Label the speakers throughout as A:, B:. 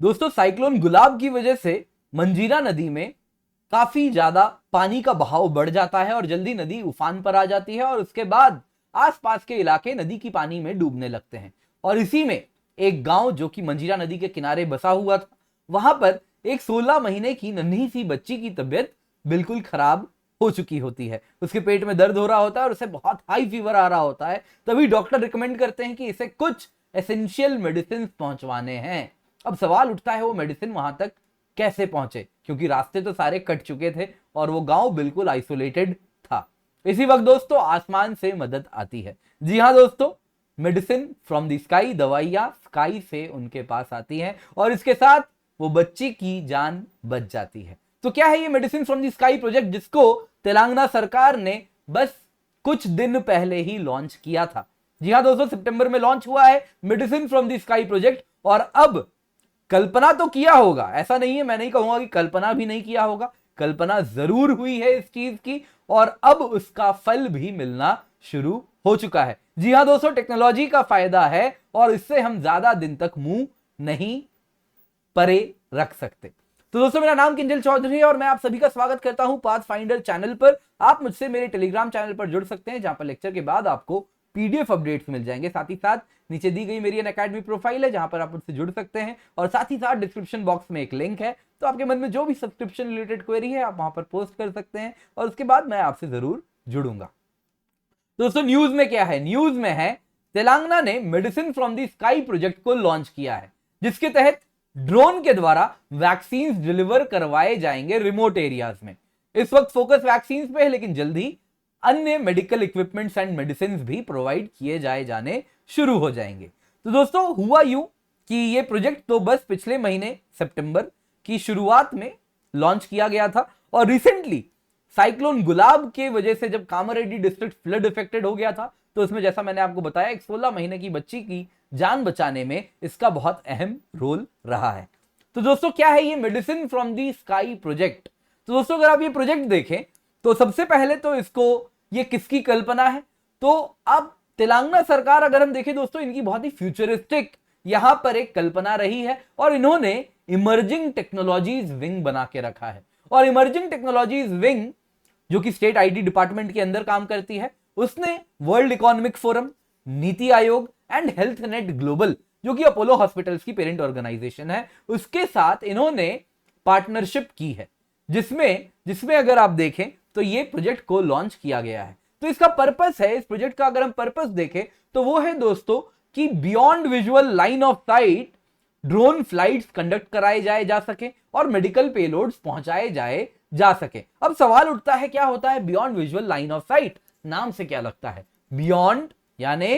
A: दोस्तों साइक्लोन गुलाब की वजह से मंजीरा नदी में काफी ज्यादा पानी का बहाव बढ़ जाता है और जल्दी नदी उफान पर आ जाती है और उसके बाद आसपास के इलाके नदी की पानी में डूबने लगते हैं। और इसी में एक गांव जो कि मंजीरा नदी के किनारे बसा हुआ था, वहां पर एक 16 महीने की नन्ही सी बच्ची की तबीयत बिल्कुल खराब हो चुकी होती है। उसके पेट में दर्द हो रहा होता है और उसे बहुत हाई फीवर आ रहा होता है। तभी डॉक्टर रिकमेंड करते हैं कि इसे कुछ एसेंशियल मेडिसिन पहुंचवाने हैं। अब सवाल उठता है वो मेडिसिन वहां तक कैसे पहुंचे, क्योंकि रास्ते तो सारे कट चुके थे और वो गांव बिल्कुल आइसोलेटेड था। इसी वक्त दोस्तों आसमान से मदद आती है। जी हाँ दोस्तों, मेडिसिन फ्रॉम द स्काई, दवाइयां स्काई से उनके पास आती हैं और इसके साथ वो बच्ची की जान बच जाती है। तो क्या है ये medicine from the sky project, जिसको तेलंगाना सरकार ने बस कुछ दिन पहले ही लॉन्च किया था। जी हाँ दोस्तों, सितंबर में लॉन्च हुआ है medicine from the sky project. और अब कल्पना तो किया होगा, ऐसा नहीं है, मैं नहीं कहूंगा कि कल्पना भी नहीं किया होगा, कल्पना जरूर हुई है इस चीज की और अब उसका फल भी मिलना शुरू हो चुका है। जी हां दोस्तों, टेक्नोलॉजी का फायदा है और इससे हम ज्यादा दिन तक मुंह नहीं परे रख सकते। तो दोस्तों मेरा नाम किंजल चौधरी है और मैं आप सभी का स्वागत करता हूं पाथ फाइंडर चैनल पर। आप मुझसे मेरे टेलीग्राम चैनल पर जुड़ सकते हैं, जहां पर लेक्चर के बाद आपको पीडीएफ अपडेट्स मिल जाएंगे। साथ ही साथ नीचे दी गई मेरी अनअकैडमी प्रोफाइल है, जहां पर आप मुझसे जुड़ सकते हैं और साथ ही साथ डिस्क्रिप्शन बॉक्स में एक लिंक है। तो आपके मन में जो भी सब्सक्रिप्शन रिलेटेड क्वेरी है आप वहां पर पोस्ट कर सकते हैं और उसके बाद मैं आपसे जरूर जुड़ूंगा। दोस्तों न्यूज में क्या है, न्यूज में है तेलंगाना ने medicine from the sky project को लॉन्च किया है, जिसके तहत ड्रोन के द्वारा वैक्सीन डिलीवर करवाए जाएंगे रिमोट एरियाज में। इस वक्त फोकस वैक्सीन पे है, लेकिन जल्दी अन्य मेडिकल इक्विपमेंट्स एंड मेडिसिन भी प्रोवाइड किए जाने शुरू हो जाएंगे। तो दोस्तों हुआ यूं कि ये प्रोजेक्ट तो बस पिछले महीने सितंबर की शुरुआत में लॉन्च किया गया था और रिसेंटली साइक्लोन गुलाब के वजह से जब कामारेड्डी डिस्ट्रिक्ट फ्लड इफेक्टेड हो गया था, तो उसमें जैसा मैंने आपको बताया एक 16 महीने की बच्ची की जान बचाने में इसका बहुत अहम रोल रहा है। तो दोस्तों क्या है ये medicine from the sky project? तो दोस्तों अगर आप ये प्रोजेक्ट देखें तो सबसे पहले तो इसको ये किसकी कल्पना है, तो अब तेलंगाना सरकार अगर हम देखें दोस्तों, इनकी बहुत ही फ्यूचरिस्टिक यहां पर एक कल्पना रही है और इन्होंने इमर्जिंग टेक्नोलॉजीज विंग बना के रखा है। और इमर्जिंग टेक्नोलॉजीज विंग जो कि स्टेट आईटी डिपार्टमेंट के अंदर काम करती है, उसने world economic forum, NITI Aayog and health net global जो कि अपोलो हॉस्पिटल्स की पेरेंट ऑर्गेनाइजेशन है, उसके साथ इन्होंने पार्टनरशिप की है, जिसमें अगर आप देखें तो ये प्रोजेक्ट को लॉन्च किया गया है। तो इसका पर्पस है, इस प्रोजेक्ट का अगर हम पर्पस देखें तो वो है दोस्तों कि beyond visual line of site drone flights conduct कराए जा सके और मेडिकल पेलोड्स पहुंचाए जा सके। अब सवाल उठता है क्या होता है beyond visual line of site? नाम से क्या लगता है, बियॉन्ड यानी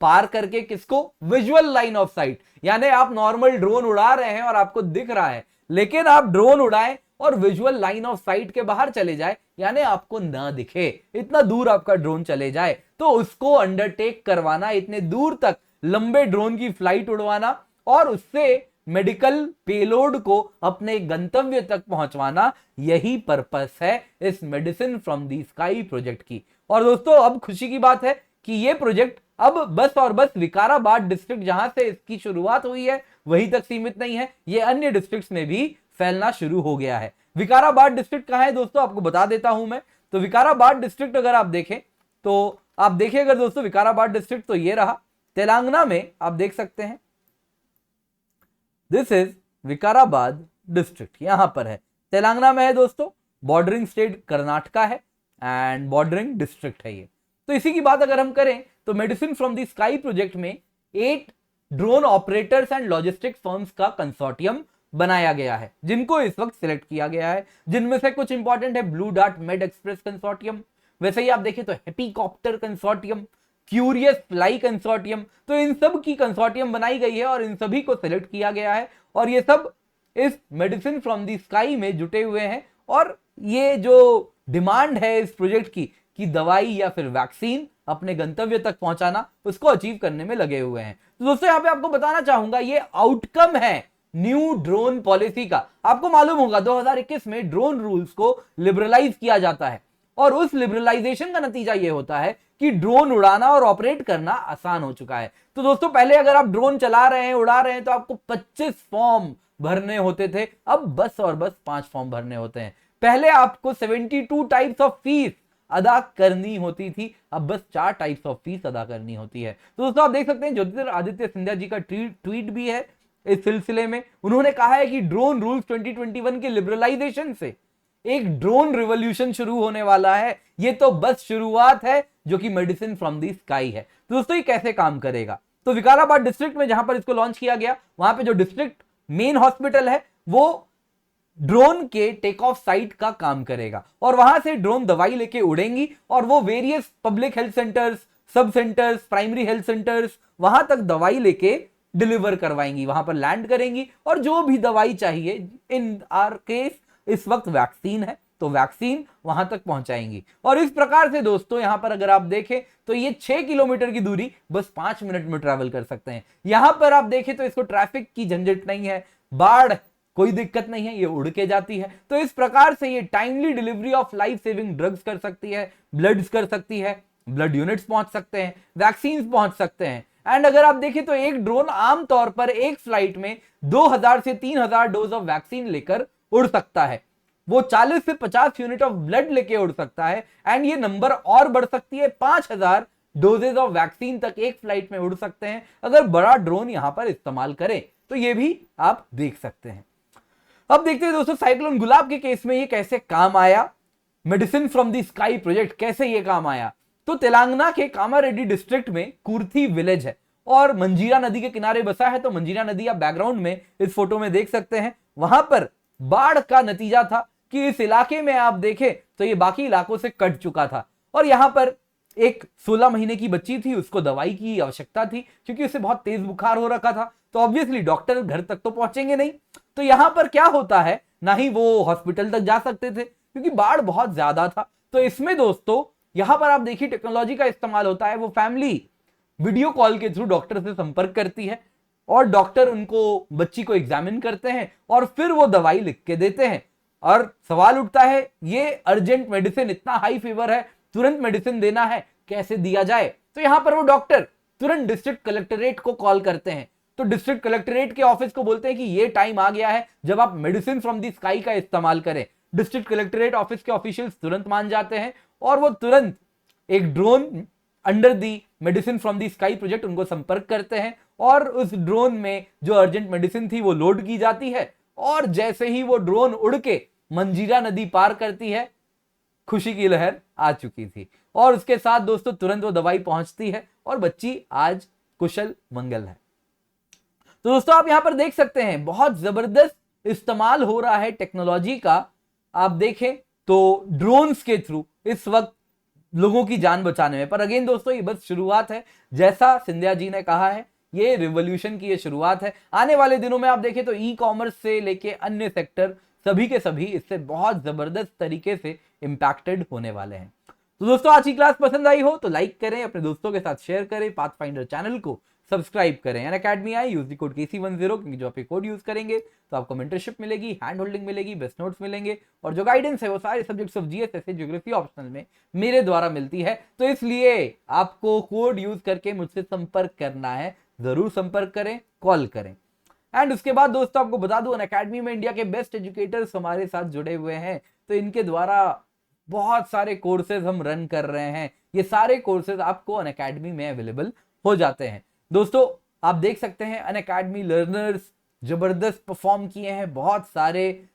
A: पार करके किसको, विजुअल लाइन ऑफ साइट, यानी आप नॉर्मल ड्रोन उड़ा रहे हैं और आपको दिख रहा है, लेकिन आप ड्रोन उड़ाएं और विजुअल लाइन ऑफ साइट के बाहर चले जाए, यानी आपको ना दिखे, इतना दूर आपका ड्रोन चले जाए, तो उसको अंडरटेक करवाना, इतने दूर तक लंबे ड्रोन की फ्लाइट उड़वाना और उससे मेडिकल पेलोड को अपने गंतव्य तक पहुंचवाना, यही पर्पस है इस medicine from the sky project की। और दोस्तों अब खुशी की बात है कि ये प्रोजेक्ट अब बस और बस विकाराबाद डिस्ट्रिक्ट जहां से इसकी शुरुआत हुई है वहीं तक सीमित नहीं है, ये अन्य डिस्ट्रिक्ट्स में भी फैलना शुरू हो गया है। विकाराबाद डिस्ट्रिक्ट कहां है दोस्तों, आपको बता देता हूं मैं। तो विकाराबाद डिस्ट्रिक्ट अगर आप देखें तो आप देखिए अगर दोस्तों विकाराबाद डिस्ट्रिक्ट तो ये रहा तेलंगाना में, आप देख सकते हैं दिस इज विकाराबाद डिस्ट्रिक्ट, यहां पर है, तेलंगाना में है दोस्तों, बॉर्डरिंग स्टेट कर्नाटका है एंड बॉर्डरिंग डिस्ट्रिक्ट है ये। तो इसी की बात अगर हम करें तो medicine from the sky project में 8 drone operators and logistic firms का कंसोर्टियम बनाया गया है, जिनको इस वक्त सिलेक्ट किया गया है, जिनमें से कुछ इंपॉर्टेंट है blue dart made express consortium, वैसे ही आप देखें तो helicopter consortium, curious fly consortium, तो इन सब की कंसोर्टियम बनाई गई है और इन सभी को सिलेक्ट किया गया है और ये सब इस मेडिसिन फ्रॉम द स्काई में जुटे हुए हैं। और ये जो डिमांड है इस प्रोजेक्ट की कि दवाई या फिर वैक्सीन अपने गंतव्य तक पहुंचाना, उसको अचीव करने में लगे हुए हैं। तो दोस्तों यहां पे आपको बताना चाहूंगा ये आउटकम है न्यू ड्रोन पॉलिसी का। आपको मालूम होगा 2021 में ड्रोन रूल्स को लिबरलाइज किया जाता है और उस लिबरलाइजेशन का नतीजा यह होता है कि ड्रोन उड़ाना और ऑपरेट करना आसान हो चुका है। तो दोस्तों पहले अगर आप ड्रोन चला रहे हैं, उड़ा रहे हैं, तो आपको 25 फॉर्म भरने होते थे, अब बस और बस 5 फॉर्म भरने होते हैं। पहले आपको 72 टाइप्स ऑफ फीस अदा करनी होती थी, अब बस 4 टाइप्स ऑफ फीस अदा करनी होती है। तो दोस्तों आप देख सकते हैं ज्योतिरादित्य सिंधिया जी का ट्वीट भी है इस सिलसिले में। उन्होंने कहा है कि ड्रोन रूल्स 2021 के लिबरलाइजेशन से एक ड्रोन रिवॉल्यूशन शुरू होने वाला है, ये तो बस शुरुआत है, जो कि मेडिसिन फ्रॉम द स्काई है। तो दोस्तों ये कैसे काम करेगा, तो विकाराबाद डिस्ट्रिक्ट में जहां पर इसको लॉन्च किया गया, वहां पे जो डिस्ट्रिक्ट मेन हॉस्पिटल है वो ड्रोन के टेक ऑफ साइट का काम करेगा, और वहां से ड्रोन दवाई लेके उड़ेंगी और वो वेरियस पब्लिक हेल्थ सेंटर्स, सब सेंटर्स, प्राइमरी हेल्थ सेंटर्स, वहां तक दवाई लेके डिलीवर करवाएंगी, वहां पर लैंड करेंगी और जो भी दवाई चाहिए, इन आर केस इस वक्त वैक्सीन है तो वैक्सीन वहां तक पहुंचाएंगी। और इस प्रकार से दोस्तों यहां पर अगर आप देखें तो ये 6 किलोमीटर की दूरी बस 5 मिनट में ट्रैवल कर सकते हैं। यहां पर आप देखें तो इसको ट्रैफिक की झंझट नहीं है, बाढ़ कोई दिक्कत नहीं है, ये उड़ के जाती है। तो इस प्रकार से ये timely delivery of life saving drugs कर सकती है, ब्लड्स कर सकती है, ब्लड यूनिट्स पहुंच सकते हैं, वैक्सीन पहुंच सकते हैं। एंड अगर आप देखें तो एक ड्रोन आमतौर पर एक फ्लाइट में 2000 से 3000 डोज ऑफ वैक्सीन लेकर उड़ सकता है, वो 40 से 50 यूनिट ऑफ ब्लड लेके उड़ सकता है। एंड ये नंबर और बढ़ सकती है, 5000 डोजेज ऑफ वैक्सीन तक एक फ्लाइट में उड़ सकते हैं अगर बड़ा ड्रोन यहां पर इस्तेमाल करें, तो ये भी आप देख सकते हैं। अब देखते हैं दोस्तों साइक्लोन गुलाब के केस में ये कैसे काम आया, medicine from the sky project कैसे ये काम आया। तो तेलंगाना के कामारेड्डी डिस्ट्रिक्ट में कुर्थी विलेज है और मंजीरा नदी के किनारे बसा है। तो मंजीरा नदी आप बैकग्राउंड में इस फोटो में देख सकते हैं। वहां पर बाढ़ का नतीजा था कि इस इलाके में आप देखें तो ये बाकी इलाकों से कट चुका था, और यहां पर एक 16 महीने की बच्ची थी, उसको दवाई की आवश्यकता थी क्योंकि उसे बहुत तेज बुखार हो रखा था। तो ऑब्वियसली डॉक्टर घर तक तो पहुंचेंगे नहीं, तो यहां पर क्या होता है, ना ही वो हॉस्पिटल तक जा सकते थे क्योंकि बाढ़ बहुत ज्यादा था। तो इसमें दोस्तों यहां पर आप देखिए टेक्नोलॉजी का इस्तेमाल होता है। वो फैमिली वीडियो कॉल के थ्रू डॉक्टर से संपर्क करती है और डॉक्टर उनको बच्ची को एग्जामिन करते हैं और फिर वो दवाई लिख के देते हैं। और सवाल उठता है, ये अर्जेंट मेडिसिन, इतना हाई फीवर है, तुरंत मेडिसिन देना है, कैसे दिया जाए। तो यहां पर वो डॉक्टर तुरंत डिस्ट्रिक्ट कलेक्टरेट को कॉल करते हैं। तो डिस्ट्रिक्ट कलेक्टरेट के ऑफिस को बोलते हैं कि ये टाइम आ गया है जब आप मेडिसिन फ्रॉम द स्काई का इस्तेमाल करें। डिस्ट्रिक्ट कलेक्टरेट ऑफिस के ऑफिशियल्स तुरंत मान जाते हैं और वो तुरंत एक drone under the medicine from the sky project उनको संपर्क करते हैं और उस ड्रोन में जो अर्जेंट मेडिसिन थी वो लोड की जाती है। और जैसे ही वो ड्रोन उड़ के मंजीरा नदी पार करती है, खुशी की लहर आ चुकी थी और उसके साथ दोस्तों तुरंत वो दवाई पहुंचती है और बच्ची आज कुशल मंगल है। तो दोस्तों आप यहां पर देख सकते हैं बहुत जबरदस्त इस्तेमाल हो रहा है टेक्नोलॉजी का। आप देखें तो ड्रोन्स के थ्रू इस वक्त लोगों की जान बचाने में। पर अगेन दोस्तों ये बस शुरुआत है, जैसा सिंधिया जी ने कहा है ये रिवॉल्यूशन की ये शुरुआत है। आने वाले दिनों में आप देखें तो ई कॉमर्स से लेके अन्य सेक्टर सभी के सभी इससे बहुत जबरदस्त तरीके से इंपैक्टेड होने वाले हैं। तो दोस्तों आज की क्लास पसंद आई हो तो लाइक करें, अपने दोस्तों के साथ शेयर करें, पाथफाइंडर चैनल को सब्सक्राइब करें। Unacademy I use the code KC10 क्योंकि जो आप ये कोड यूज करेंगे तो आपको मेंटरशिप मिलेगी, हैंड होल्डिंग मिलेगी, बेस्ट नोट्स मिलेंगे और जो गाइडेंस है वो सारे सब्जेक्ट्स ऑफ जीएस ऐसे ज्योग्राफी ऑप्शनल में मेरे द्वारा मिलती है। तो इसलिए आपको कोड यूज करके मुझसे संपर्क करना है, जरूर संपर्क करें, कॉल करें। एंड उसके बाद दोस्तों आपको बता दूं अनअकैडमी में इंडिया के बेस्ट एजुकेटर्स हमारे साथ जुड़े हुए हैं। तो इनके द्वारा बहुत सारे कोर्सेज हम रन कर रहे हैं। ये सारे कोर्सेज आपको अनअकैडमी में अवेलेबल हो जाते हैं। दोस्तों आप देख सकते हैं अनअकैडमी लर्नर्स जबरदस्त परफॉर्म किए हैं, बहुत सारे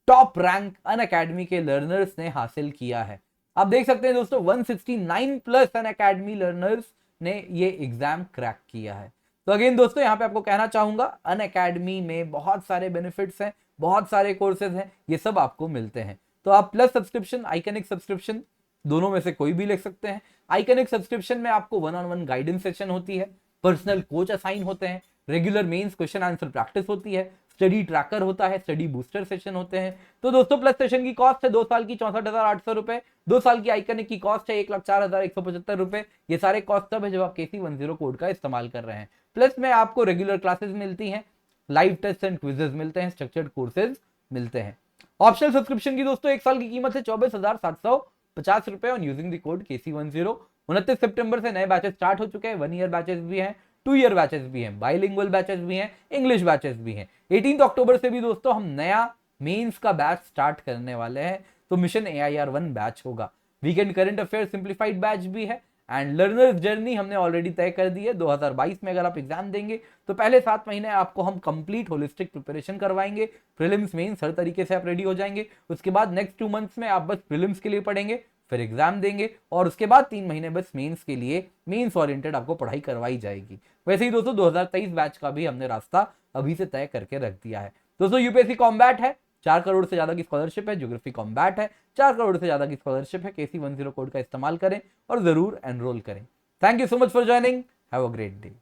A: टॉप रैंक अनअकैडमी के लर्नर्स ने हासिल किया है। आप देख सकते हैं दोस्तों 169 प्लस अनअकैडमी लर्नर्स ने ये एग्जाम क्रैक किया है। तो अगेन दोस्तों यहाँ पे आपको कहना चाहूंगा अनअकैडमी में बहुत सारे बेनिफिट्स हैं, बहुत सारे कोर्सेज हैं, ये सब आपको मिलते हैं। तो आप प्लस सब्सक्रिप्शन, आइकनिक सब्सक्रिप्शन दोनों में से कोई भी ले सकते हैं। आइकनिक सब्सक्रिप्शन में आपको 1-on-1 गाइडेंस सेशन होती है, पर्सनल कोच असाइन होते हैं, regular mains question answer practice होती है, स्टडी ट्रैकर होता है, स्टडी बूस्टर सेशन होते हैं। तो दोस्तों प्लस सेशन की कॉस्ट है 2 साल की 64,800 रुपए, 2 साल की आइकनिक की कॉस्ट है 1,04,175 रुपए। ये सारे कॉस्ट तब है जब आप KC10 कोड का इस्तेमाल कर रहे हैं। प्लस में आपको रेगुलर क्लासेस मिलती हैं, लाइव टेस्ट एंड क्विजेज मिलते हैं, स्ट्रक्चर्ड कोर्सेज मिलते हैं। ऑप्शनल सब्सक्रिप्शन की दोस्तों 1 साल की कीमत है 24,750 रुपए on using the code KC10। 29 सितंबर से नए बैचेस स्टार्ट हो चुके हैं, 1 ईयर बैचेस भी हैं, 2 ईयर बैचेस भी हैं, बाइलिंगुअल बैचेस भी हैं, इंग्लिश बैचेस भी हैं। 18 अक्टूबर से भी दोस्तों हम नया मेंस का बैच स्टार्ट करने वाले हैं, तो मिशन AIR1 बैच होगा। Weekend current affair simplified batch भी है एंड लर्नर्स जर्नी हमने ऑलरेडी तय कर दी है। 2022 में अगर आप एग्जाम देंगे तो पहले 7 महीने आपको हम कंप्लीट होलिस्टिक प्रिपरेशन करवाएंगे, प्रीलिम्स मेंस हर तरीके से आप रेडी हो जाएंगे। उसके बाद नेक्स्ट 2 मंथ्स में आप बस प्रीलिम्स के लिए पढ़ेंगे, फिर एग्जाम देंगे और उसके बाद 3 महीने बस मेंस के लिए, मेंस ओरिएंटेड आपको पढ़ाई करवाई जाएगी। वैसे ही दोस्तों 2023 बैच का भी हमने रास्ता अभी से तय करके रख दिया है। दोस्तों यूपीएससी कॉम्बैट है, 4 करोड़ से ज्यादा की स्कॉलरशिप है। ज्योग्राफी कॉम्बैट है, 4 करोड़ से ज्यादा की स्कॉलरशिप है। KC10 कोड का इस्तेमाल करें और जरूर एनरोल करें। Thank you so much for joining, have a great day.